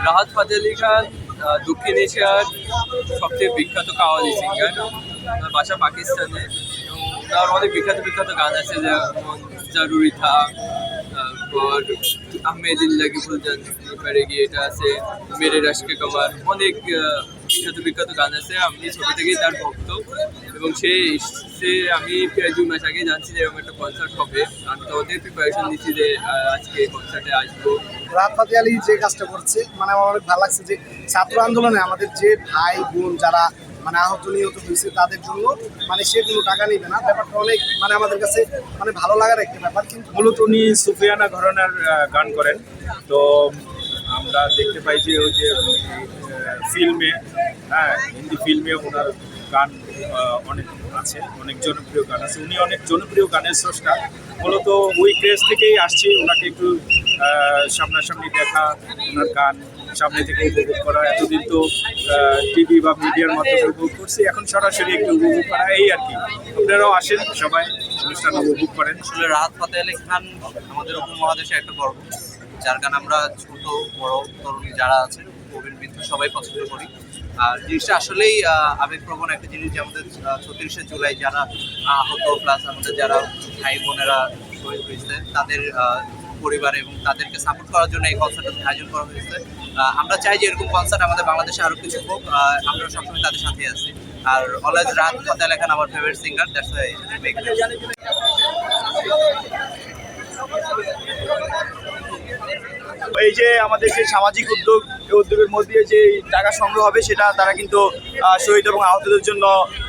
রাহাত ফাতে আলি খান দক্ষিণ এশিয়ার সবচেয়ে বিখ্যাত কাওয়ালি সিঙ্গার। ওনার বাসা পাকিস্তানে। তার অনেক বিখ্যাত বিখ্যাত গান আছে, যেমন জরুরি থা, তারপর আহমেদ ইল্লাগি ভুল জানতে পারে গিয়ে এটা আছে, মেরে রাশকে কমার, অনেক বিখ্যাত বিখ্যাত গান আছে। আমি ছোটো থেকেই তার ভক্ত এবং আমি প্রায় 2 মাস আগে জানছি যে এরকম একটা কনসার্ট হবে। আমি তো ওদের প্রিপারেশন দিচ্ছি যে আজকে কনসার্টে আসবো। রাহাত ফাতে আলি যে কাজটা করছে মানে আমার অনেক ভালো লাগছে, যে ছাত্র আন্দোলনে আমাদের যে ভাই বোন যারা মানে আহত নিহত হয়েছে তাদের জন্য মানে সে কোনো টাকা নেবে না, ব্যাপারটা অনেক মানে আমাদের কাছে মানে ভালো লাগার একটা ব্যাপার। কিন্তু মূলত উনি সুফিয়ানা ঘরানার গান করেন। তো আমরা দেখতে পাই যে ওই যে ফিল্মে, হিন্দি ফিল্মে ওনার গান অনেক আছে, অনেক জনপ্রিয় গান আছে। উনি অনেক জনপ্রিয় গানের স্রষ্টা। মূলত ওই ক্রেজ থেকেই আসছি ওনাকে একটু সামনাসামনি দেখা, ওনার গান সামনে থেকে উপভোগ করা। এতদিন তো টিভি বা মিডিয়ার মাধ্যমে উপভোগ করছি, এখন সরাসরি একটু উপভোগ করা, এই আর কি। আপনারাও আসেন, সবাই অনুষ্ঠান উপভোগ করেন। আসলে রাহাত ফাতে আলি খান আমাদের উপমহাদেশে একটা গর্ব, যার গান আমরা ছোট বড় তরুণী যারা আছে প্রবীণ বৃদ্ধ সবাই পছন্দ করি। আর জিনিসটা আসলেই আবেগপ্রবণ একটা জিনিস, যে আমাদের ৩৬শে জুলাই যারা আহত, প্লাস আমাদের যারা ভাই বোনেরা শহীদ হয়েছে তাদের পরিবার এবং তাদেরকে সাপোর্ট করার জন্য এই কনসার্টের আয়োজন করা হয়েছে। আমরা চাই যে এরকম কনসার্ট আমাদের বাংলাদেশে আরও কিছু হোক। আমরা সবসময় তাদের সাথে আছি। আর অলওয়েজ রাহাত ফাতে আলি খান আমার favourite singer, that's why make এই যে আমাদের যে সামাজিক উদ্যোগ, এই উদ্যোগের মধ্যে যে টাকা সংগ্রহ হবে সেটা তারা কিন্তু শহীদ এবং আহতদের জন্য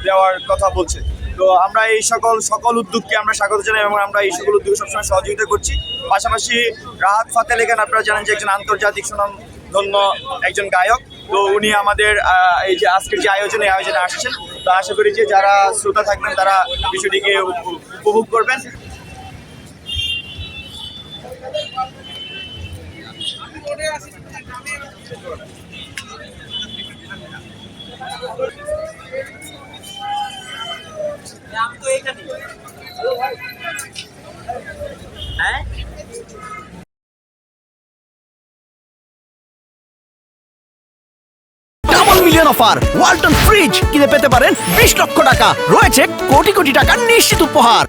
দেওয়ার কথা বলছে। তো আমরা এই সকল উদ্যোগকে আমরা স্বাগত জানাই এবং আমরা এই সকল উদ্যোগে সবসময় সহযোগিতা করছি। পাশাপাশি রাহাত ফাতে আলি খান আপনারা জানেন যে একজন আন্তর্জাতিক সুনামধন্য একজন গায়ক। তো উনি আমাদের এই যে আজকের যে আয়োজনে আসছেন, তো আশা করি যে যারা শ্রোতা থাকবেন তারা বিষয়টিকে উপভোগ করবেন। আমি তো এখানে হ্যাঁ double million offer Walton fridge কিনে পেতে পারেন 20 লক্ষ টাকা, রয়েছে কোটি কোটি টাকার নিশ্চিত উপহার।